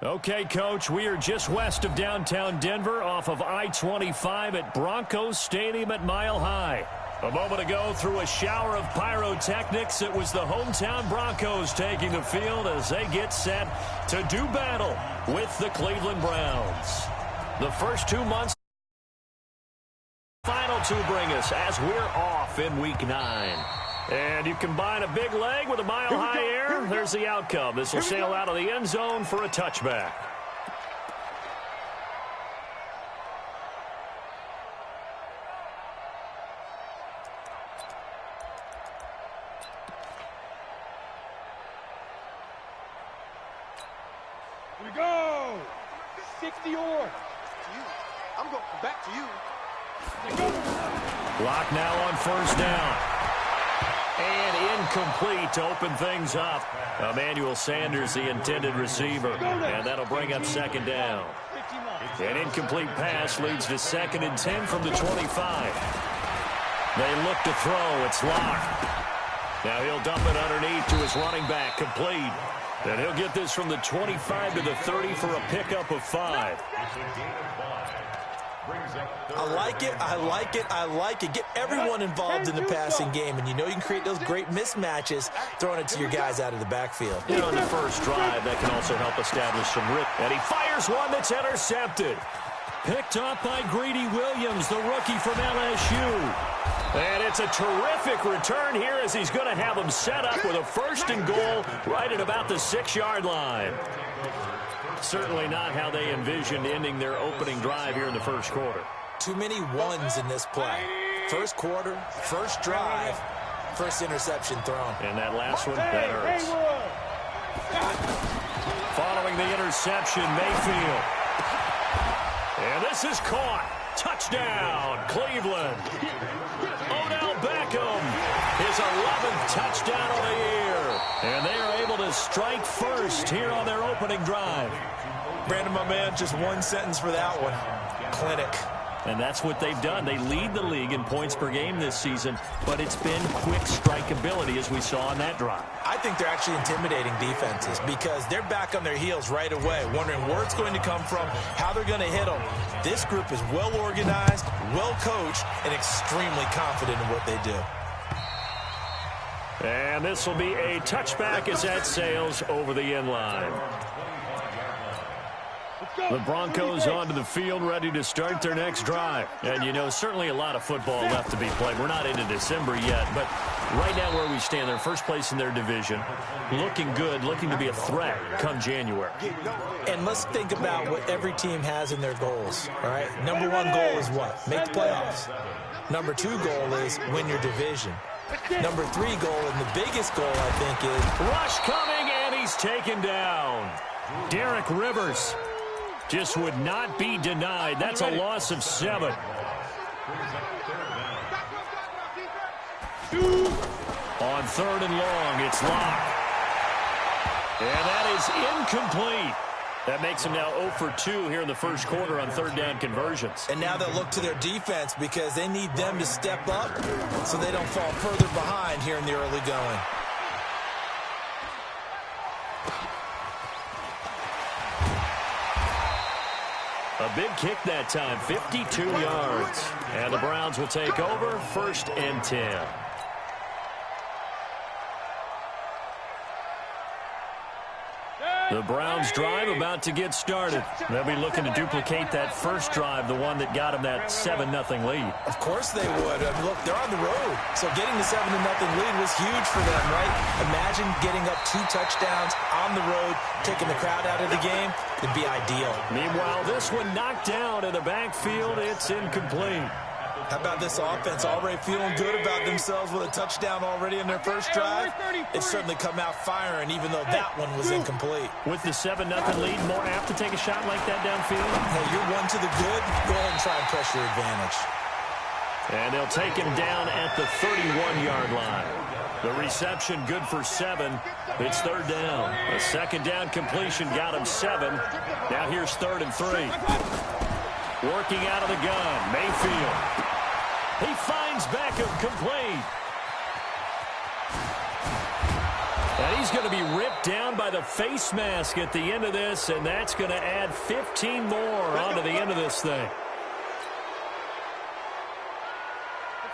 Okay, Coach, we are just west of downtown Denver off of I-25 at Broncos Stadium at Mile High. A moment ago, through a shower of pyrotechnics, it was the hometown Broncos taking the field as they get set to do battle with the Cleveland Browns. The first 2 months, final two bring us as we're off in Week 9. And you combine a big leg with a mile-high air, there's the outcome. This will sail out of the end zone for a touchback. Here we go. 60 or. I'm going back to you. Clock now on first down. And incomplete to open things up. Emmanuel Sanders, the intended receiver. And that'll bring up second down. An incomplete pass leads to 2nd and 10 from the 25. They look to throw. It's locked. Now he'll dump it underneath to his running back. Complete. And he'll get this from the 25 to the 30 for a pickup of 5. I like it, I like it, I like it. Get everyone involved in the passing game, and you know you can create those great mismatches throwing it to your guys out of the backfield. You know, on the first drive, that can also help establish some rhythm. And he fires one that's intercepted. Picked up by Greedy Williams, the rookie from LSU. And it's a terrific return here as he's going to have them set up with a 1st and goal right at about the 6-yard line. Certainly not how they envisioned ending their opening drive here in the first quarter. Too many ones in this play. First quarter, first drive, first interception thrown. And that last one, that hurts. Following the interception, Mayfield. And this is caught. Touchdown, Cleveland. Odell Beckham, his 11th touchdown of the year. And they are able to strike first here on their opening drive. Brandon, my man, just one sentence for that one. Clinic. And that's what they've done. They lead the league in points per game this season, but it's been quick strikeability as we saw on that drive. I think they're actually intimidating defenses because they're back on their heels right away, wondering where it's going to come from, how they're going to hit them. This group is well organized, well coached, and extremely confident in what they do. And this will be a touchback as that sails over the end line. The Broncos onto the field, ready to start their next drive. And, you know, certainly a lot of football left to be played. We're not into December yet, but right now where we stand, they're first place in their division, looking good, looking to be a threat come January. And let's think about what every team has in their goals, all right? Number 1 goal is what? Make the playoffs. Number 2 goal is win your division. Number 3 goal, and the biggest goal, I think, is... Rush coming, and he's taken down. Derek Rivers just would not be denied. That's a loss of 7. On 3rd and long, it's locked. And that is incomplete. That makes him now 0 for 2 here in the first quarter on 3rd down conversions. And now they'll look to their defense because they need them to step up so they don't fall further behind here in the early going. A big kick that time, 52 yards. And the Browns will take over, 1st and 10. The Browns drive about to get started. They'll be looking to duplicate that first drive, the one that got them that 7-0 lead. Of course they would. I mean, look, they're on the road. So getting the 7-0 lead was huge for them, right? Imagine getting up 2 touchdowns on the road, taking the crowd out of the game. It'd be ideal. Meanwhile, this one knocked down in the backfield. It's incomplete. How about this offense already feeling good about themselves with a touchdown already in their first drive? They've certainly come out firing, even though that one was incomplete. With the 7-0 lead, more apt to take a shot like that downfield? Hey, you're one to the good. Go ahead and try and press your advantage. And they'll take him down at the 31-yard line. The reception good for 7. It's 3rd down. A 2nd down completion got him 7. Now here's 3rd and 3. Working out of the gun, Mayfield. He finds Beckham complete. And he's going to be ripped down by the face mask at the end of this, and that's going to add 15 more onto the end of this thing.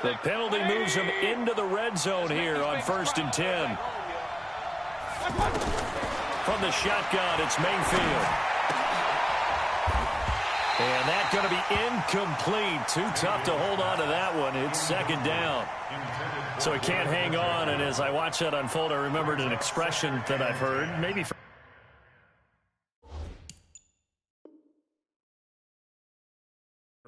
The penalty moves him into the red zone here on 1st and 10. From the shotgun, it's Mayfield. And that's going to be incomplete. Too tough to hold on to that one. It's 2nd down. So he can't hang on, and as I watch that unfold, I remembered an expression that I've heard, maybe from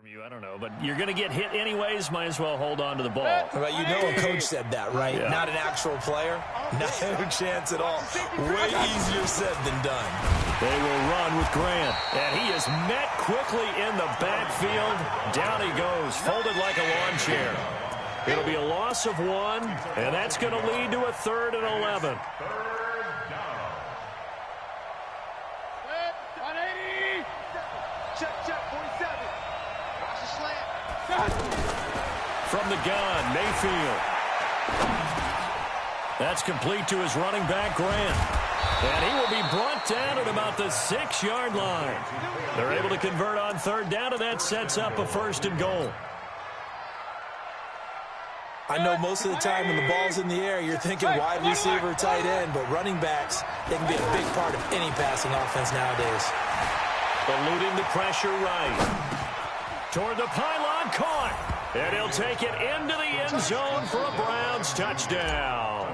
you, I don't know, but you're going to get hit anyways, might as well hold on to the ball. Well, you know a coach said that, right? Yeah. Not an actual player. No chance at all. Way easier said than done. They will run with Grant, and he is met quickly in the backfield. Down he goes, folded like a lawn chair. It'll be a loss of 1, and that's going to lead to a 3rd and 11. From the gun, Mayfield. That's complete to his running back, Grant. And he will be brought down at about the 6-yard line. They're able to convert on 3rd down, and that sets up a 1st and goal. I know most of the time when the ball's in the air, you're thinking wide receiver, tight end, but running backs, they can be a big part of any passing offense nowadays. Eluding the pressure right. Toward the pylon, caught. And he'll take it into the end zone for a Browns touchdown.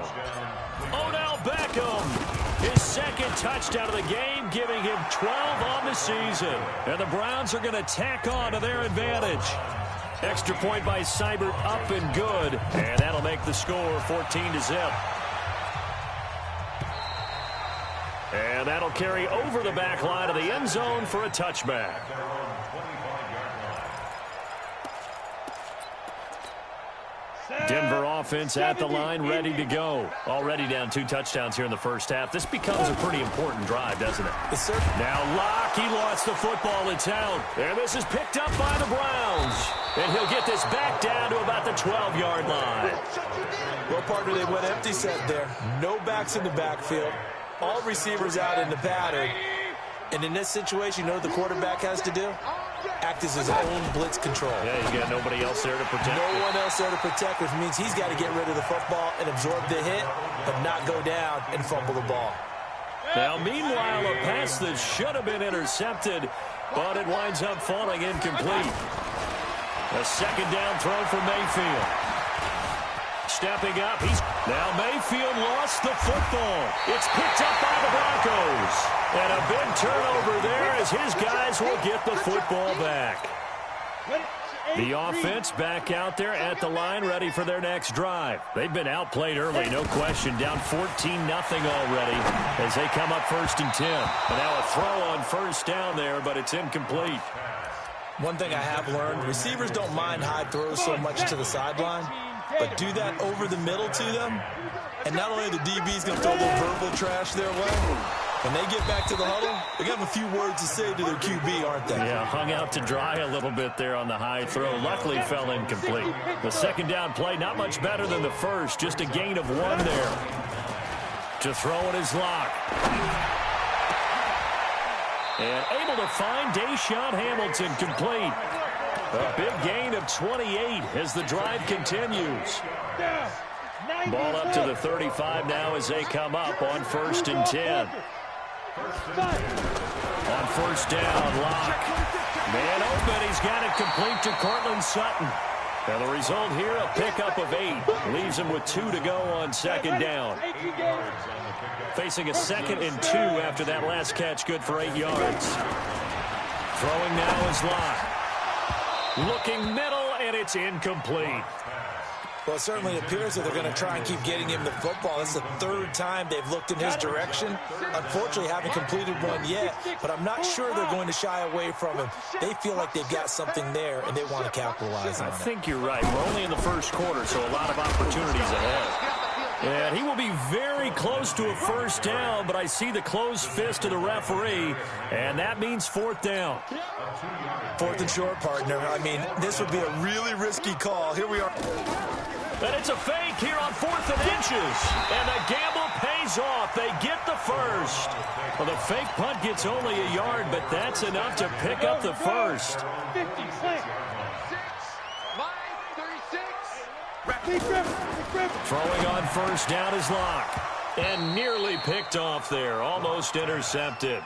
Odell Beckham, his 2nd touchdown of the game, giving him 12 on the season. And the Browns are going to tack on to their advantage. Extra point by Seibert, up and good. And that'll make the score 14-0. And that'll carry over the back line of the end zone for a touchback. Denver offense at the line, ready to go. Already down 2 touchdowns here in the first half. This becomes a pretty important drive, doesn't it? Yes, sir. Now Locke, he lost the football. It's out. And this is picked up by the Browns. And he'll get this back down to about the 12-yard line. Well, partner, they went empty set there. No backs in the backfield. All receivers out in the pattern. And in this situation, you know what the quarterback has to do? Act as his own blitz control. Yeah, you got nobody else there to protect. No one else there to protect, which means he's got to get rid of the football and absorb the hit, but not go down and fumble the ball. Now, meanwhile, a pass that should have been intercepted, but it winds up falling incomplete. A 2nd down throw for Mayfield. Stepping up, now Mayfield lost the football. It's picked up by the Broncos. And a big turnover there as his guys will get the football back. The offense back out there at the line, ready for their next drive. They've been outplayed early, no question. Down 14-0 already as they come up 1st and 10. And now a throw on 1st down there, but it's incomplete. One thing I have learned, receivers don't mind high throws so much to the sideline, but do that over the middle to them, and not only the DB's going to throw a little verbal trash their way, when they get back to the huddle, they're going to have a few words to say to their QB, aren't they? Yeah, hung out to dry a little bit there on the high throw. Luckily fell incomplete. The 2nd down play, not much better than the first, just a gain of 1 there. To throw it is Locke. And able to find Deshaun Hamilton complete. A big gain of 28 as the drive continues. Ball up to the 35 now as they come up on 1st and 10. On 1st down, Locke. Man open, he's got it complete to Cortland Sutton. And the result here, a pickup of 8. Leaves him with 2 to go on 2nd down. Facing a 2nd and 2 after that last catch, good for 8 yards. Throwing now is Locke. Looking middle, and it's incomplete. Well, it certainly appears that they're going to try and keep getting him the football. This is the 3rd time they've looked in his direction. Unfortunately, haven't completed one yet, but I'm not sure they're going to shy away from him. They feel like they've got something there, and they want to capitalize on it. I think you're right. We're only in the 1st quarter, so a lot of opportunities ahead. And he will be very close to a 1st down, but I see the closed fist of the referee, and that means 4th down. 4th and short, partner. I mean, this would be a really risky call. Here we are. And it's a fake here on 4th and inches. And the gamble pays pays off. They get the first. Well, the fake punt gets only a yard, but that's enough to pick up the first. 50, slant. 6, line, 36. Throwing on first down is Locke. And nearly picked off there. Almost intercepted.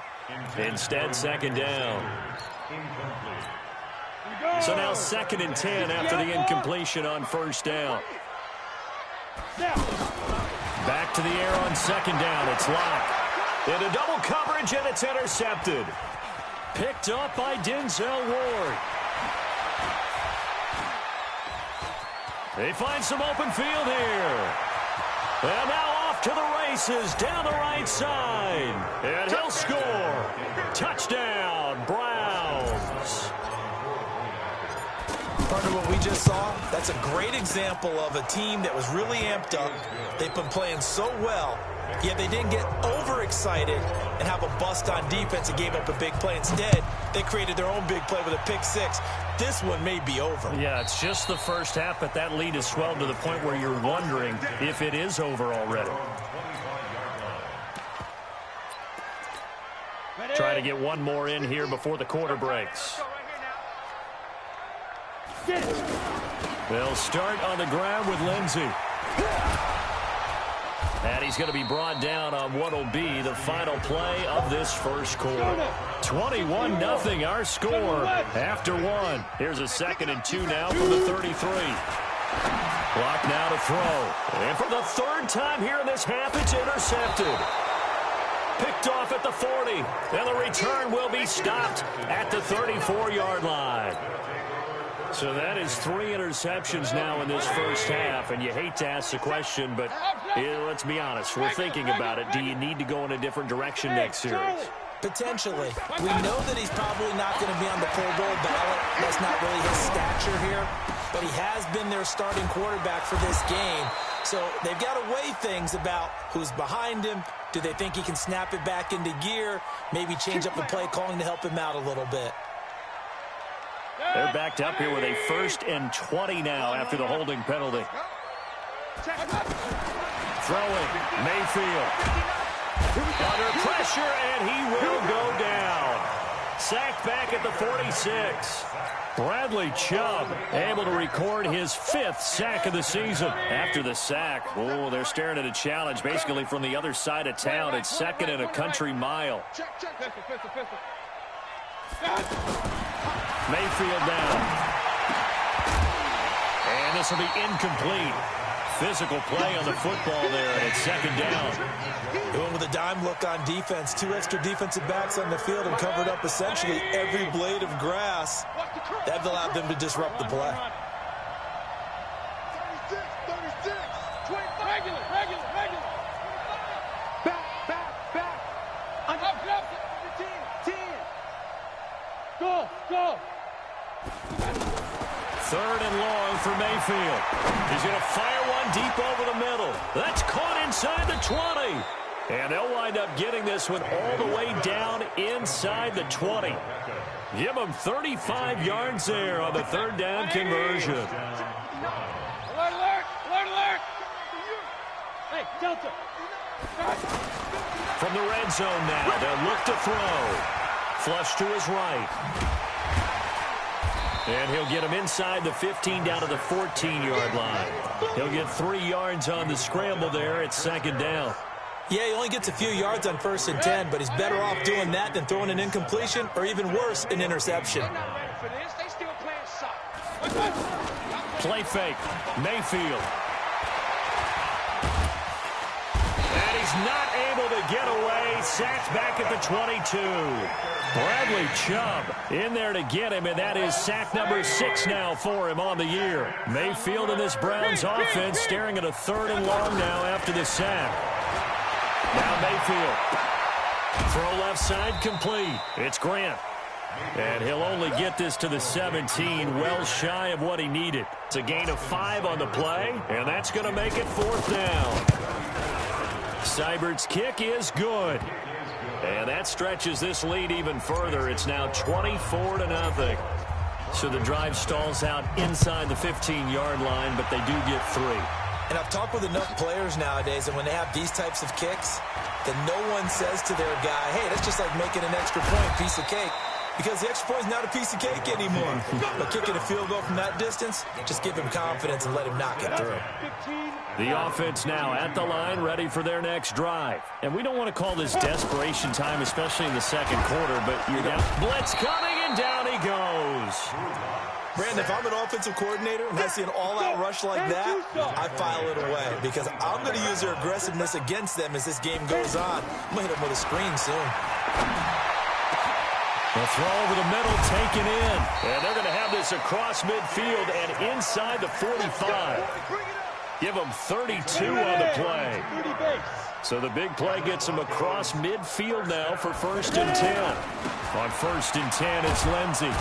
Instead, second down. So now 2nd and 10 after the incompletion on first down. Back to the air on second down. It's Locke. Into double coverage, and it's intercepted. Picked up by Denzel Ward. They find some open field here. And now off to the races down the right side. And he'll score. Touchdown, Browns. Partner, what we just saw, that's a great example of a team that was really amped up. They've been playing so well, yet they didn't get overexcited and have a bust on defense and gave up a big play. Instead, they created their own big play with a pick six. This one may be over. Yeah, it's just the first half, but that lead has swelled to the point where you're wondering if it is over already. Try to get one more in here before the quarter breaks. They'll start on the ground with Lindsey. And he's going to be brought down on what will be the final play of this first quarter. 21-0 our score after one. Here's a 2nd and 2 now from the 33. Clock now to throw. And for the 3rd time here in this half, it's intercepted. Picked off at the 40. And the return will be stopped at the 34-yard line. So that is 3 interceptions now in this first half, and you hate to ask the question, but let's be honest. We're thinking about it. Do you need to go in a different direction next series? Potentially. We know that he's probably not going to be on the Pro Bowl ballot. That's not really his stature here, but he has been their starting quarterback for this game. So they've got to weigh things about who's behind him. Do they think he can snap it back into gear? Maybe change up the play calling to help him out a little bit. They're backed up here with a 1st and 20 now after the holding penalty. Throwing, Mayfield. Under pressure, and he will go down. Sacked back at the 46. Bradley Chubb able to record his 5th sack of the season. After the sack, they're staring at a challenge basically from the other side of town. It's 2nd and a country mile. Mayfield down. And this will be incomplete. Physical play on the football there, and it's 2nd down. Going with a dime look on defense. 2 extra defensive backs on the field and covered up essentially every blade of grass. That allowed them to disrupt the play. 36. Regular. Back. Up. 10. Go. 3rd and long for Mayfield. He's going to fire one deep over the middle. That's caught inside the 20. And they'll wind up getting this one all the way down inside the 20. Give them 35 yards there on the 3rd down conversion. Alert. Hey, Delta. From the red zone now, they'll look to throw. Flush to his right. And he'll get him inside the 15 down to the 14-yard line. He'll get 3 yards on the scramble there. It's 2nd down. Yeah, he only gets a few yards on 1st and 10, but he's better off doing that than throwing an incompletion or even worse, an interception. Play fake. Mayfield. And he's not able to get away. Sacked back at the 22. Bradley Chubb in there to get him, and that is sack number 6 now for him on the year. Mayfield in this Browns offense staring at a 3rd and long now after the sack. Now Mayfield. Throw left side complete. It's Grant. And he'll only get this to the 17, well shy of what he needed. It's a gain of 5 on the play, and that's going to make it 4th down. Seibert's kick is good. And that stretches this lead even further. It's now 24-0. So the drive stalls out inside the 15-yard line, but they do get 3. And I've talked with enough players nowadays, and when they have these types of kicks, then no one says to their guy, hey, that's just like making an extra point, piece of cake. Because the extra point is not a piece of cake anymore. But kicking a field goal from that distance, just give him confidence and let him knock it through. The offense now at the line, ready for their next drive. And we don't want to call this desperation time, especially in the second quarter, but you're down. Blitz coming, and down he goes. Brandon, if I'm an offensive coordinator and I see an all-out rush like that, I file it away because I'm going to use their aggressiveness against them as this game goes on. I'm going to hit them with a screen soon. The throw over the middle taken in. And they're going to have this across midfield and inside the 45. Give them 32 on the play. So the big play gets them across midfield now for 1st and 10. On 1st and 10, it's Lindsey.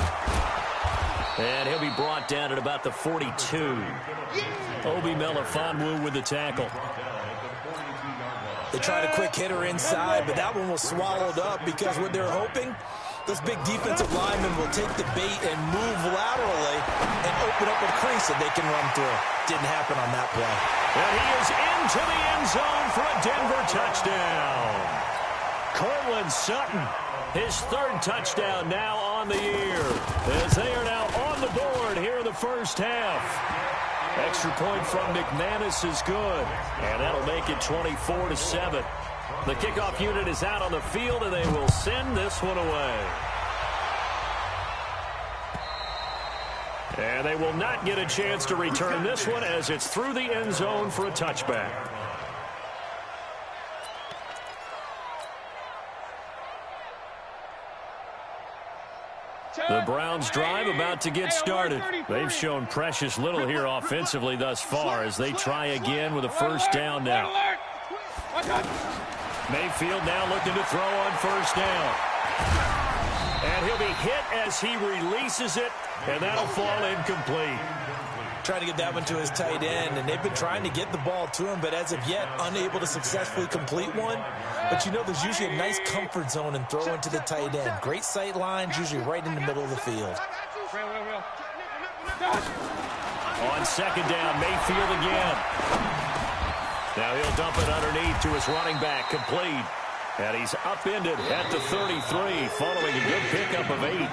And he'll be brought down at about the 42. Obi Melifonwu with the tackle. They tried a quick hitter inside, but that one was swallowed up because what they're hoping, those big defensive linemen will take the bait and move laterally and open up a crease that they can run through. Didn't happen on that play. And he is into the end zone for a Denver touchdown. Cortland Sutton, his 3rd touchdown now on the year, as they are now on the board here in the first half. Extra point from McManus is good, and that'll make it 24-7. The kickoff unit is out on the field, and they will send this one away. And they will not get a chance to return this one as it's through the end zone for a touchback. The Browns drive about to get started. They've shown precious little here offensively thus far as they try again with a 1st down now. Mayfield now looking to throw on 1st down. And he'll be hit as he releases it, and that'll fall incomplete. Trying to get that one to his tight end, and they've been trying to get the ball to him, but as of yet, unable to successfully complete one. But you know there's usually a nice comfort zone in throwing to the tight end. Great sight lines, usually right in the middle of the field. On 2nd down, Mayfield again. Now he'll dump it underneath to his running back, complete. And he's upended at the 33, following a good pickup of 8.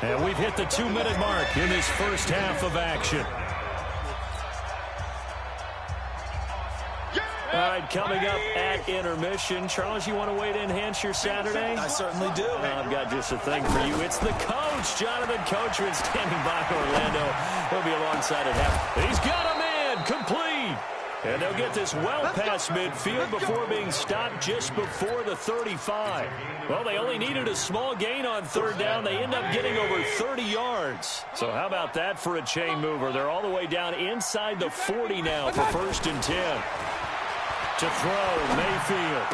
And we've hit the 2-minute mark in this first half of action. All right, coming up at intermission. Charles, you want to wait to enhance your Saturday? I certainly do. I've got just a thing for you. It's the coach, Jonathan Coachman, standing by Orlando. He'll be alongside at half. He's got a man, complete. And they'll get this well past midfield before being stopped just before the 35. Well, they only needed a small gain on 3rd down. They end up getting over 30 yards. So how about that for a chain mover? They're all the way down inside the 40 now for 1st and 10. To throw, Mayfield.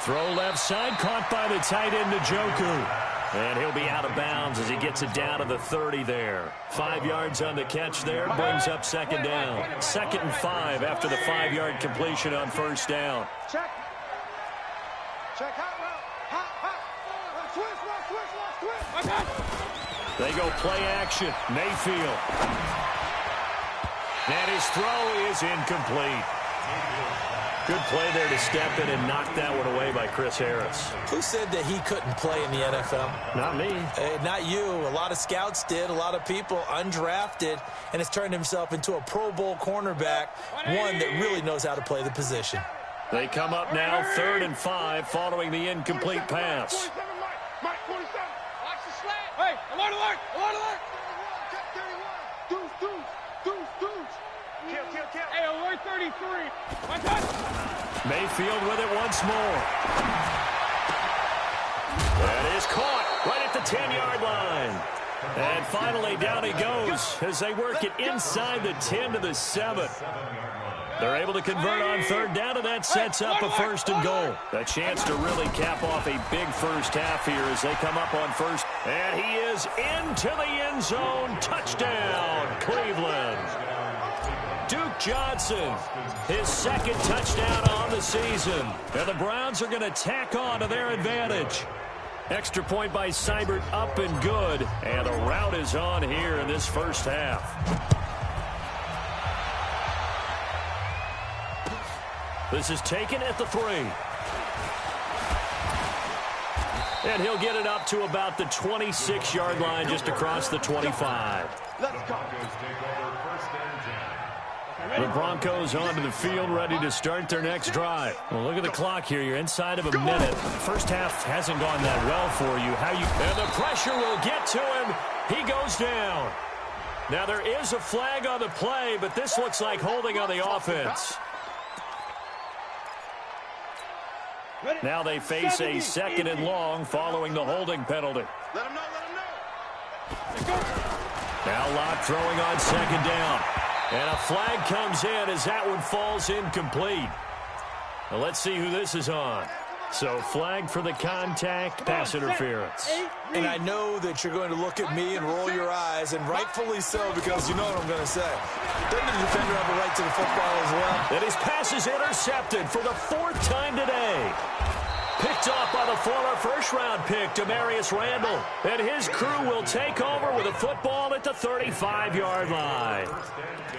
Throw left side, caught by the tight end, Njoku. And he'll be out of bounds as he gets it down to the 30 there. 5 yards on the catch there, brings up 2nd down. 2nd and 5 after the 5-yard completion on 1st down. Check. Check. Hot. Switch. They go play action. Mayfield. And his throw is incomplete. Good play there to step in and knock that one away by Chris Harris. Who said that he couldn't play in the NFL? Not me. Not you. A lot of scouts did. A lot of people undrafted, and has turned himself into a Pro Bowl cornerback, one that really knows how to play the position. They come up now, 3rd and 5, following the incomplete pass. Hey, alert! Kill. Hey, alert 33. Mayfield with it once more. That is caught right at the 10-yard line. And finally, down he goes as they work it inside the 10 to the 7. They're able to convert on 3rd down, and that sets up a 1st and goal. A chance to really cap off a big first half here as they come up on 1st. And he is into the end zone. Touchdown, Cleveland. Duke Johnson, his 2nd touchdown on the season. And the Browns are going to tack on to their advantage. Extra point by Seibert, up and good. And the route is on here in this first half. This is taken at the 3. And he'll get it up to about the 26-yard line, just across the 25. Let's go. The Broncos onto the field, ready to start their next drive. Well, look at the clock here. You're inside of a minute. First half hasn't gone that well for you. And the pressure will get to him. He goes down. Now, there is a flag on the play, but this looks like holding on the offense. Now they face a 2nd and long following the holding penalty. Let him know, let him know. Now Locke throwing on 2nd down. And a flag comes in as that one falls incomplete. Well, let's see who this is on. So flag for the contact, pass interference. And I know that you're going to look at me and roll your eyes, and rightfully so, because you know what I'm going to say. Doesn't the defender have a right to the football as well? And his pass is intercepted for the 4th time today. Picked off by the former first-round pick, Demarius Randall. And his crew will take over with a football at the 35-yard line.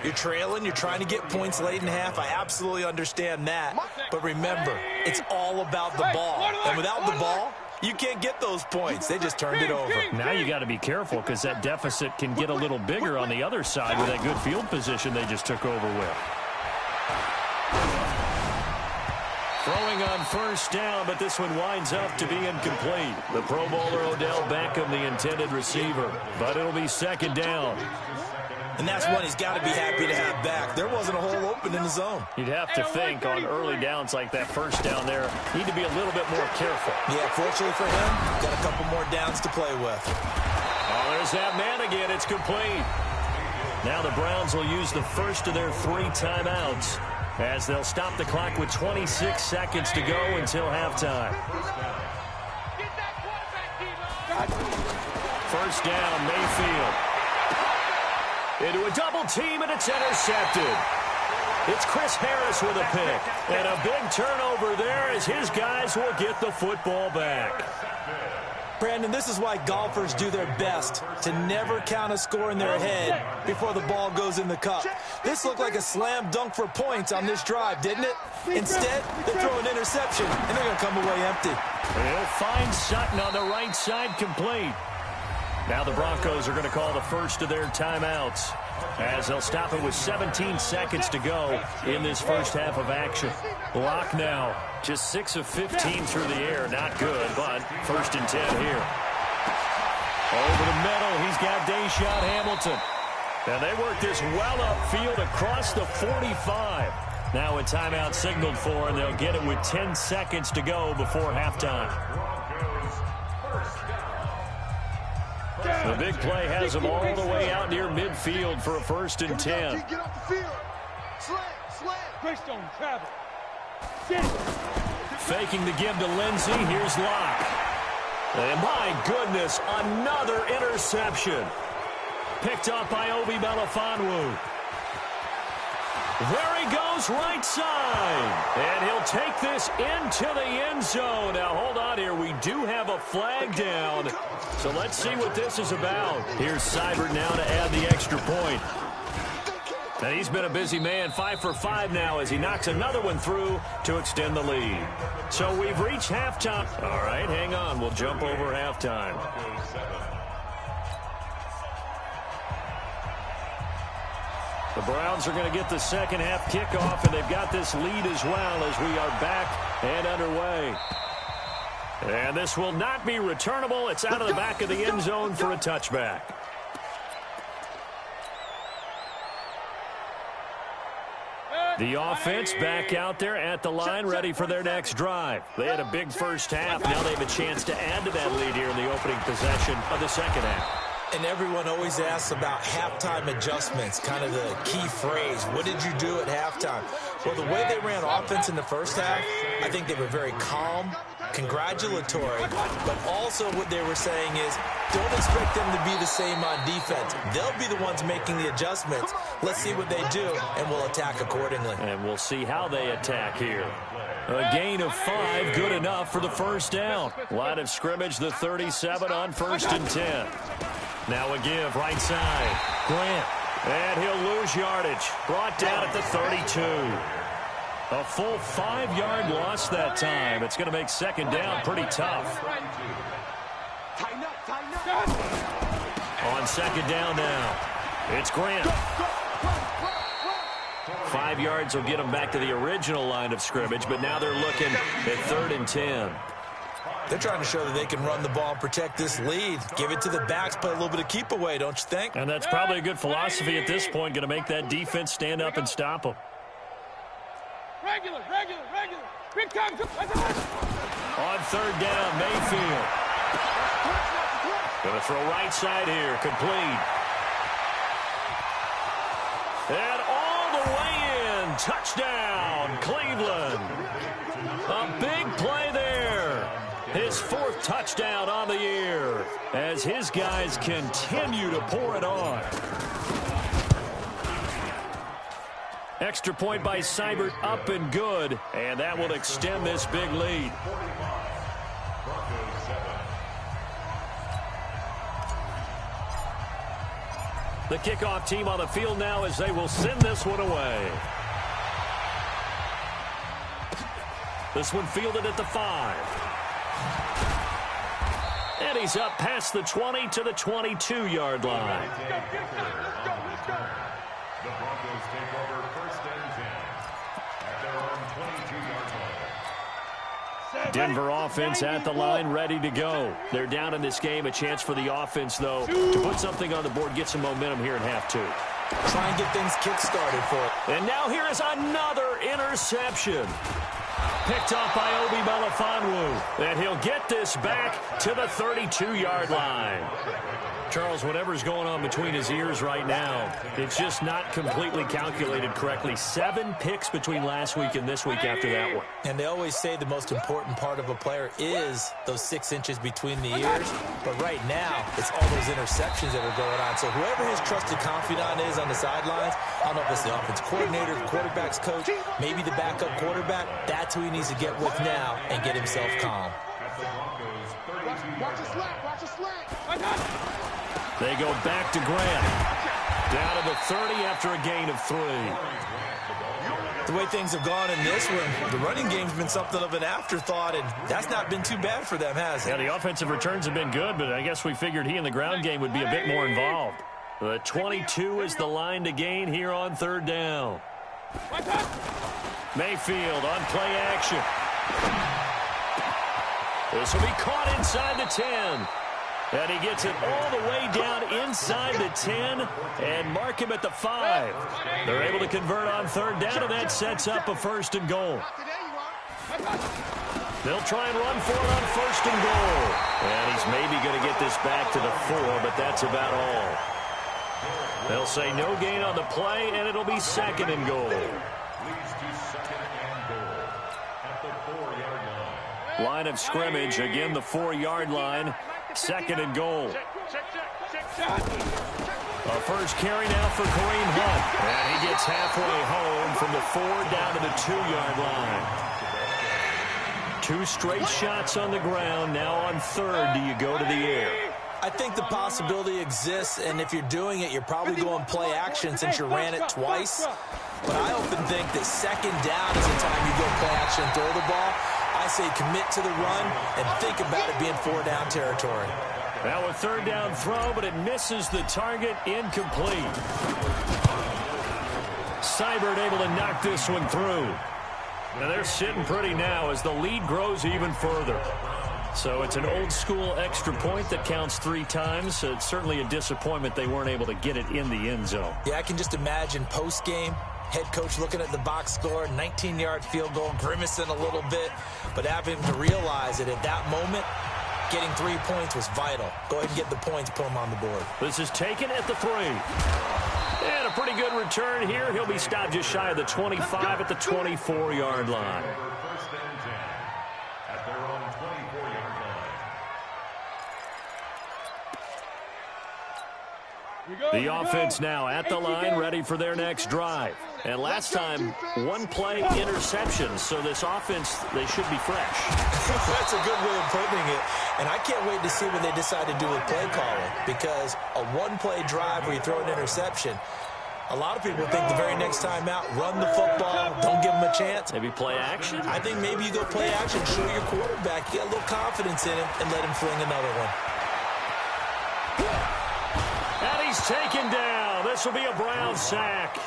You're trailing. You're trying to get points late in half. I absolutely understand that. But remember, it's all about the ball. And without the ball, you can't get those points. They just turned it over. Now you got to be careful because that deficit can get a little bigger on the other side with that good field position they just took over with. Throwing on 1st down, but this one winds up to be incomplete. The Pro Bowler Odell Beckham, the intended receiver, but it'll be 2nd down. And that's one he's got to be happy to have back. There wasn't a hole open in the zone. You'd have to think on early downs like that 1st down there, need to be a little bit more careful. Yeah, fortunately for him, got a couple more downs to play with. Oh, there's that man again. It's complete. Now the Browns will use the first of their 3 timeouts, as they'll stop the clock with 26 seconds to go until halftime. 1st down, Mayfield. Into a double team, and it's intercepted. It's Chris Harris with a pick. And a big turnover there as his guys will get the football back. Brandon, this is why golfers do their best to never count a score in their head before the ball goes in the cup. This looked like a slam dunk for points on this drive, didn't it? Instead, they throw an interception, and they're going to come away empty. They'll find Sutton on the right side complete. Now the Broncos are going to call the first of their timeouts, as they'll stop it with 17 seconds to go in this first half of action. Locke now, just 6 of 15 through the air. Not good, but 1st and 10 here. Over the middle, he's got Deshaun Hamilton. And they work this well upfield across the 45. Now a timeout signaled for, and they'll get it with 10 seconds to go before halftime. The big play has them all the way out near midfield for a 1st and 10. Get off the field. Slam. Greystone, travel. Faking the give to Lindsey. Here's Locke. And my goodness, another interception. Picked up by Obi Melifonwu. There he goes, right side. And he'll take this into the end zone. Now, hold on here. We do have a flag down. So let's see what this is about. Here's Seibert now to add the extra point. And he's been a busy man, 5 for 5 now as he knocks another one through to extend the lead. So we've reached halftime. All right, hang on. We'll jump over halftime. The Browns are going to get the second half kickoff, and they've got this lead as well as we are back and underway. And this will not be returnable. It's out of the back of the end zone for a touchback. The offense back out there at the line, ready for their next drive. They had a big first half. Now they have a chance to add to that lead here in the opening possession of the second half. And everyone always asks about halftime adjustments, kind of the key phrase. What did you do at halftime? Well, the way they ran offense in the first half, I think they were very calm, congratulatory, but also what they were saying is don't expect them to be the same on defense. They'll be the ones making the adjustments. Let's see what they do, and we'll attack accordingly. And we'll see how they attack here. A gain of 5, good enough for the first down. Line of scrimmage, the 37 on 1st and 10. Now a give, right side. Grant. And he'll lose yardage. Brought down at the 32. A full 5-yard loss that time. It's going to make second down pretty tough. On second down now, it's Grant. 5 yards will get them back to the original line of scrimmage, but now they're looking at 3rd and 10. They're trying to show that they can run the ball and protect this lead. Give it to the backs, play a little bit of keep away, don't you think? And that's probably a good philosophy at this point, going to make that defense stand up and stop them. Regular. Big time. On 3rd down, Mayfield. Going to throw right side here, complete. And all the way in, touchdown, Cleveland. A big play there. His 4th touchdown on the year as his guys continue to pour it on. Extra point by Seibert, up and good, and that will extend this big lead. The kickoff team on the field now as they will send this one away. This one fielded at the 5. And he's up past the 20 to the 22-yard line. The Broncos take over 1st and 10 at their own 22-yard line. Denver offense at the line, ready to go. They're down in this game. A chance for the offense, though, to put something on the board, get some momentum here in half 2. Try and get things kick-started for it. And now here is another interception. Picked off by Obi Melifonwu. And he'll get this back to the 32-yard line. Charles, whatever's going on between his ears right now, it's just not completely calculated correctly. 7 picks between last week and this week after that one. And they always say the most important part of a player is those 6 inches between the ears. But right now, it's all those interceptions that are going on. So whoever his trusted confidant is on the sidelines, I don't know if it's the offense coordinator, the quarterback's coach, maybe the backup quarterback, that's who he needs to get with now and get himself calm. Watch a slant. They go back to Grant. Down to the 30 after a gain of 3. The way things have gone in this one, the running game's been something of an afterthought, and that's not been too bad for them, has it? Yeah, the offensive returns have been good, but I guess we figured he in the ground game would be a bit more involved. The 22 is the line to gain here on 3rd down. Mayfield on play action. This will be caught inside the 10. And he gets it all the way down inside the 10 and mark him at the 5. They're able to convert on 3rd down, and that sets up a 1st and goal. They'll try and run for it on 1st and goal. And he's maybe going to get this back to the 4, but that's about all. They'll say no gain on the play, and it'll be 2nd and goal. Line of scrimmage, again the 4-yard line. 2nd and goal. A first carry now for Kareem Hunt. And he gets halfway home from the 4 down to the 2-yard line. 2 straight shots on the ground. Now on 3rd, do you go to the air? I think the possibility exists, and if you're doing it, you're probably going play action since you ran it twice. But I often think that 2nd down is the time you go play action and throw the ball. I say commit to the run and think about it being 4-down territory. Now a 3rd down throw, but it misses the target, incomplete. Seibert able to knock this one through. And they're sitting pretty now as the lead grows even further. So it's an old-school extra point that counts 3 times. So it's certainly a disappointment they weren't able to get it in the end zone. Yeah, I can just imagine post-game, head coach looking at the box score, 19-yard field goal, grimacing a little bit, but having to realize that at that moment, getting 3 points was vital. Go ahead and get the points, put them on the board. This is taken at the 3. And a pretty good return here. He'll be stopped just shy of the 25 at the 24-yard line. The offense now at the line, ready for their next drive. And last time, 1-play interception. So this offense, they should be fresh. That's a good way of putting it. And I can't wait to see what they decide to do with play calling. Because a 1-play drive where you throw an interception, A lot of people think the very next time out, run the football, don't give him a chance. Maybe play action? I think maybe you go play action, show your quarterback, get a little confidence in him, and let him fling another one. And he's taken down. This will be a Brown sack.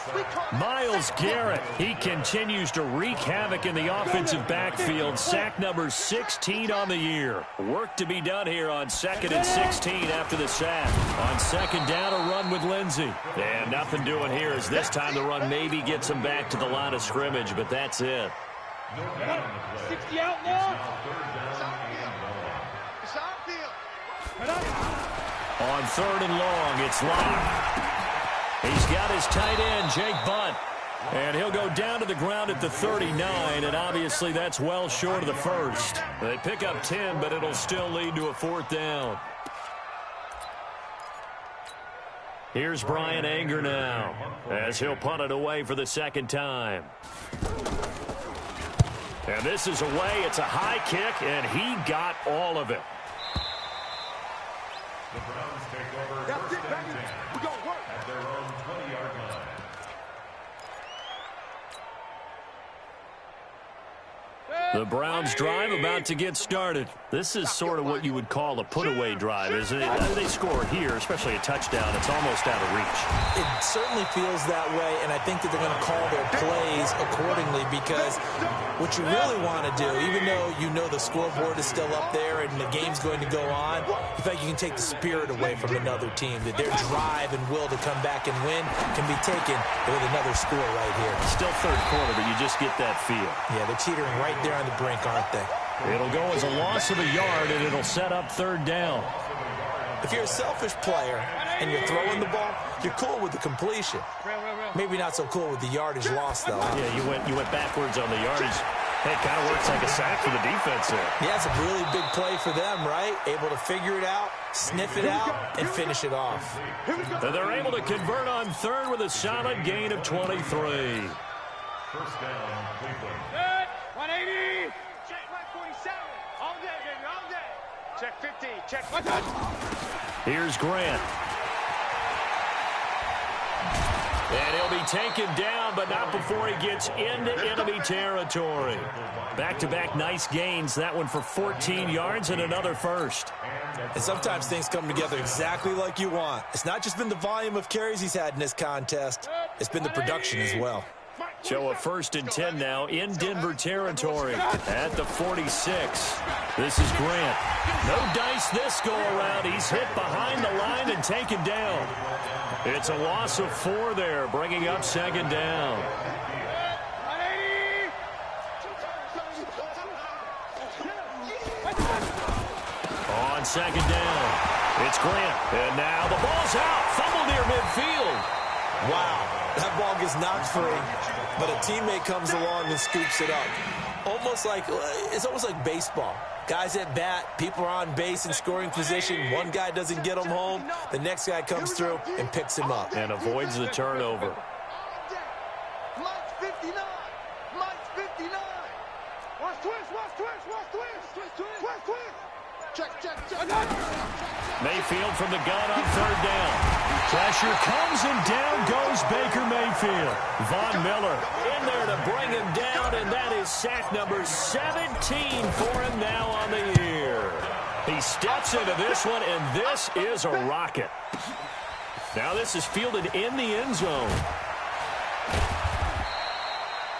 Myles Garrett, he continues to wreak havoc in the offensive backfield. Sack number 16 on the year. Work to be done here on 2nd and 16 after the sack. On second down, a run with Lindsey. And nothing doing here as this time the run maybe gets him back to the line of scrimmage, but that's it. 60 out now. On 3rd and long, it's Locke. He's got his tight end, Jake Butt. And he'll go down to the ground at the 39, and obviously that's well short of the first. They pick up 10, but it'll still lead to a 4th down. Here's Brian Anger now, as he'll punt it away for the 2nd time. And this is away. It's a high kick, and he got all of it. The Browns take over 1st and 10 at their own 20-yard line. The Browns drive about to get started. This is sort of what you would call a put-away drive, isn't it? They score here, especially a touchdown. It's almost out of reach. It certainly feels that way, and I think that they're going to call their plays accordingly because what you really want to do, even though you know the scoreboard is still up there and the game's going to go on, in fact, you can take the spirit away from another team, that their drive and will to come back and win can be taken with another score right here. Still 3rd quarter, but you just get that feel. Yeah, they're teetering right there on the brink, aren't they? It'll go as a loss of a yard, and it'll set up 3rd down. If you're a selfish player and you're throwing the ball, you're cool with the completion. Maybe not so cool with the yardage loss, though. Yeah, you went backwards on the yardage. Hey, it kind of works like a sack for the defense there. Yeah, it's a really big play for them, right? Able to figure it out, sniff it out, and finish it off. And they're able to convert on 3rd with a solid gain of 23. 1st down, Cleveland. 180. Check 147. All day, baby, all day. Check 50. Check 100. Here's Grant. And he'll be taken down, but not before he gets into enemy territory. Back-to-back nice gains. That one for 14 yards and another first. And sometimes things come together exactly like you want. It's not just been the volume of carries he's had in this contest. It's been the production as well. So a 1st and 10 now in Denver territory at the 46. This is Grant. No dice this go-around. He's hit behind the line and taken down. It's a loss of 4 there, bringing up 2nd down. On 2nd down, it's Grant. And now the ball's out. Fumble near midfield. Wow, that ball gets knocked free, but a teammate comes along and scoops it up. It's almost like baseball. Guys at bat, people are on base in scoring position. One guy doesn't get him home. The next guy comes through and picks him up. And avoids the turnover. Mike's 59. Mike's 59. Watch twist, watch twist, watch twist. Twist, twist. Check. Mayfield from the gun on 3rd down. Pressure comes and down goes Baker Mayfield. Von Miller in there to bring him down, and that is sack number 17 for him now on the year. He steps into this one, and this is a rocket. Now this is fielded in the end zone.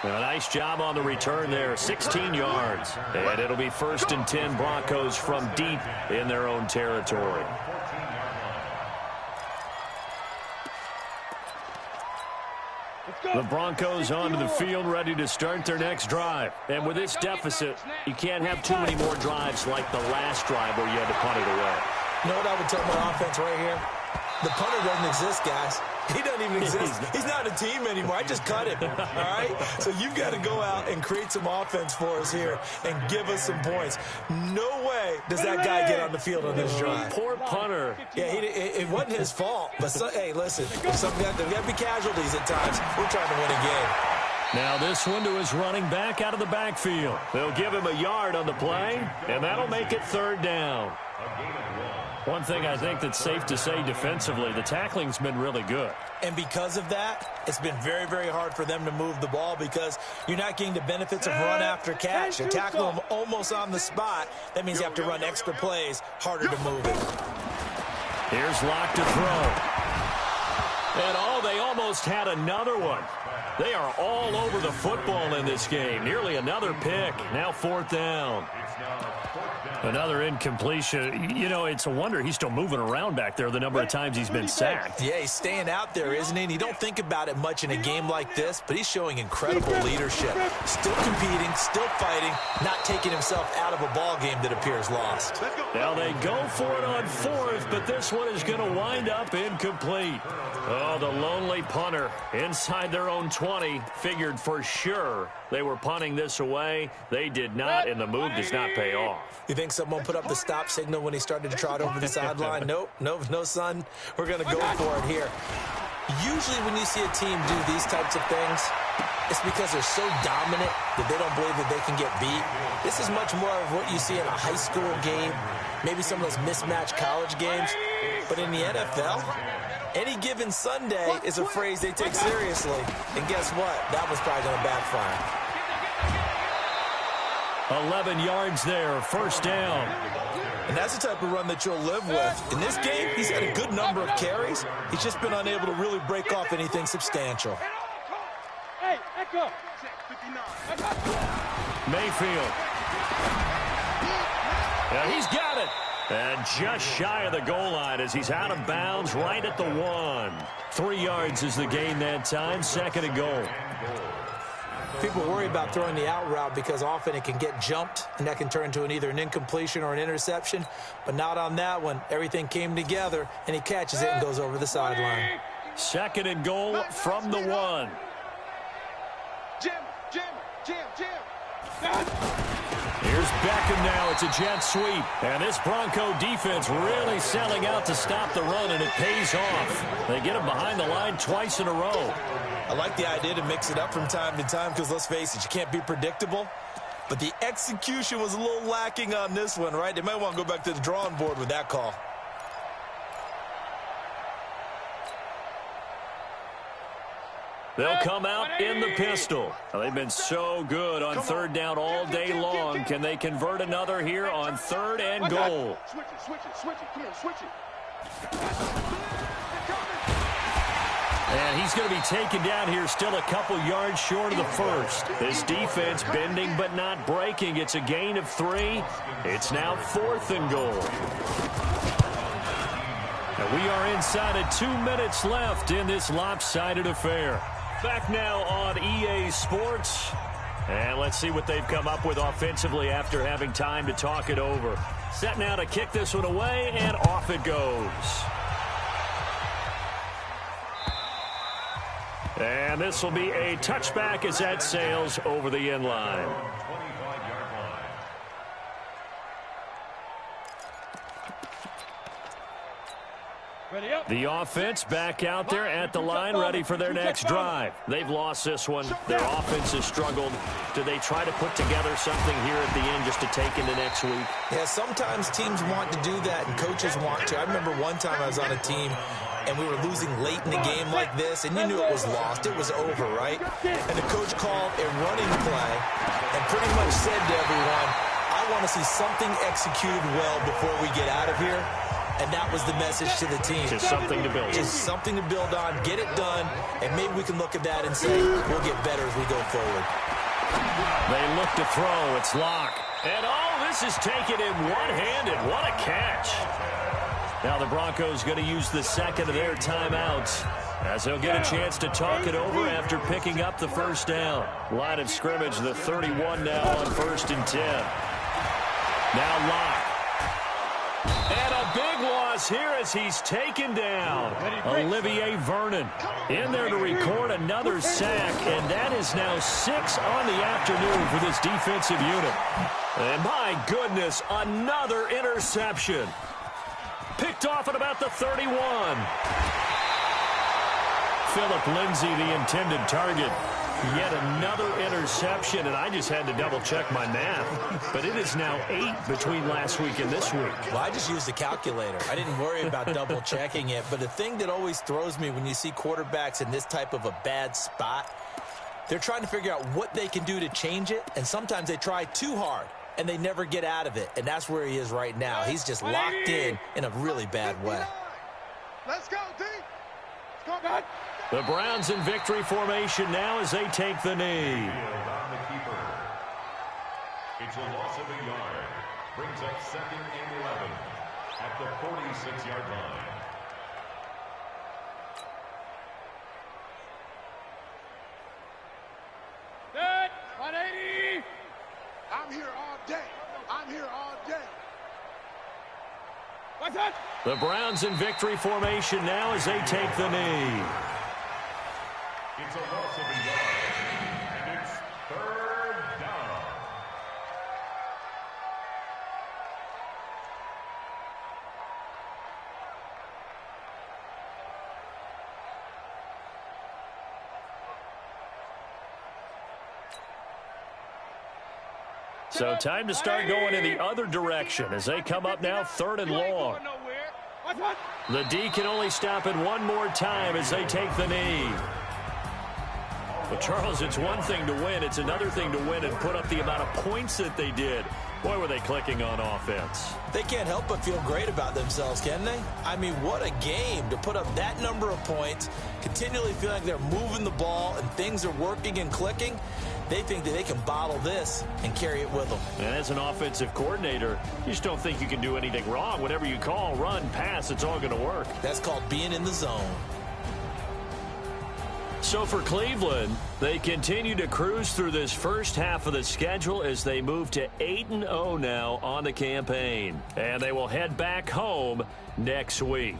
A nice job on the return there, 16 yards. And it'll be 1st and 10 Broncos from deep in their own territory. The Broncos onto the field, ready to start their next drive. And with this deficit, you can't have too many more drives like the last drive where you had to punt it away. You know what I would tell my offense right here? The punter doesn't exist, guys. He doesn't even exist. He's not a team anymore. I just cut him, all right? So you've got to go out and create some offense for us here and give us some points. No way does that guy get on the field on this drive. Poor punter. Yeah, it wasn't his fault. But, hey, listen, there's got to be casualties at times. We're trying to win a game. Now this one to his running back out of the backfield. They'll give him a yard on the play, and that'll make it 3rd down. One thing I think that's safe to say defensively, the tackling's been really good. And because of that, it's been very, very hard for them to move the ball because you're not getting the benefits of run after catch. They're tackling them almost on the spot. That means you have to run extra plays, harder to move it. Here's Locke to throw. And they almost had another one. They are all over the football in this game. Nearly another pick. Now 4th down. Another incompletion. You know, it's a wonder he's still moving around back there the number of times he's been sacked. Yeah, he's staying out there, isn't he? And you don't think about it much in a game like this, but he's showing incredible leadership. Still competing, still fighting, not taking himself out of a ball game that appears lost. Now they go for it on 4th, but this one is going to wind up incomplete. Oh, the lonely punter inside their own 20 figured for sure they were punting this away. They did not, and the move does not pay off. You think someone put up the stop signal when he started to trot over the sideline? Nope, no, son. We're going to go for it here. Usually when you see a team do these types of things, it's because they're so dominant that they don't believe that they can get beat. This is much more of what you see in a high school game, maybe some of those mismatched college games. But in the NFL, any given Sunday is a phrase they take seriously. And guess what? That was probably going to backfire. 11 yards there, 1st down. And that's the type of run that you'll live with. In this game, he's had a good number of carries. He's just been unable to really break off anything substantial. Mayfield. Yeah, he's got it. And just shy of the goal line as he's out of bounds right at the 1. 3 yards is the gain that time, 2nd and goal. People worry about throwing the out route because often it can get jumped, and that can turn into either an incompletion or an interception. But not on that one. Everything came together, and he catches it and goes over the sideline. 2nd and goal from the 1. Here's Beckham now. It's a jet sweep. And this Bronco defense really selling out to stop the run, and it pays off. They get him behind the line twice in a row. I like the idea to mix it up from time to time because, let's face it, you can't be predictable. But the execution was a little lacking on this one, right? They might want to go back to the drawing board with that call. They'll come out in the pistol. They've been so good on 3rd down all day long. Can they convert another here on 3rd and goal? Switch it. Come on, switch it. And he's going to be taken down here still a couple yards short of the 1st. This defense bending but not breaking. It's a gain of 3. It's now 4th and goal. And we are inside of 2 minutes left in this lopsided affair. Back now on EA Sports. And let's see what they've come up with offensively after having time to talk it over. Set now to kick this one away, and off it goes. And this will be a touchback as that sails over the end line. The offense back out there at the line, ready for their next drive. They've lost this one. Their offense has struggled. Do they try to put together something here at the end just to take into next week? Yeah, sometimes teams want to do that and coaches want to. I remember one time I was on a team and we were losing late in the game like this, and you knew it was lost. It was over, right? And the coach called a running play and pretty much said to everyone, I want to see something executed well before we get out of here. And that was the message to the team. Just something to build on. Just something to build on, get it done, and maybe we can look at that and say, we'll get better as we go forward. They look to throw. It's Locke. And this is taken in one-handed. What a catch. Now the Broncos going to use the 2nd of their timeouts as they'll get a chance to talk it over after picking up the 1st down. Line of scrimmage, the 31 now on 1st and 10. Now Locke. And a big loss here as he's taken down. Olivier Vernon in there to record another sack, and that is now 6 on the afternoon for this defensive unit. And my goodness, another interception. Picked off at about the 31. Philip Lindsay, the intended target. Yet another interception, and I just had to double-check my math. But it is now 8 between last week and this week. Well, I just used a calculator. I didn't worry about double-checking it. But the thing that always throws me when you see quarterbacks in this type of a bad spot, they're trying to figure out what they can do to change it, and sometimes they try too hard, and they never get out of it. And that's where he is right now. He's just locked in a really bad way. Let's go, D. Let's go, The Browns in victory formation now as they take the knee. On the keeper. It's a loss of a yard. Brings up 2nd and 11 at the 46-yard line. Good. 180. I'm here all day. I'm here all day. What's that? The Browns in victory formation now as they take the knee. It's a loss of a yard, and it's 3rd down. So time to start going in the other direction as they come up now 3rd and long. The D can only stop it one more time as they take the knee. But, Charles, it's one thing to win. It's another thing to win and put up the amount of points that they did. Boy, were they clicking on offense. They can't help but feel great about themselves, can they? I mean, what a game to put up that number of points, continually feeling like they're moving the ball and things are working and clicking. They think that they can bottle this and carry it with them. And as an offensive coordinator, you just don't think you can do anything wrong. Whatever you call, run, pass, it's all going to work. That's called being in the zone. So for Cleveland, they continue to cruise through this first half of the schedule as they move to 8-0 now on the campaign. And they will head back home next week.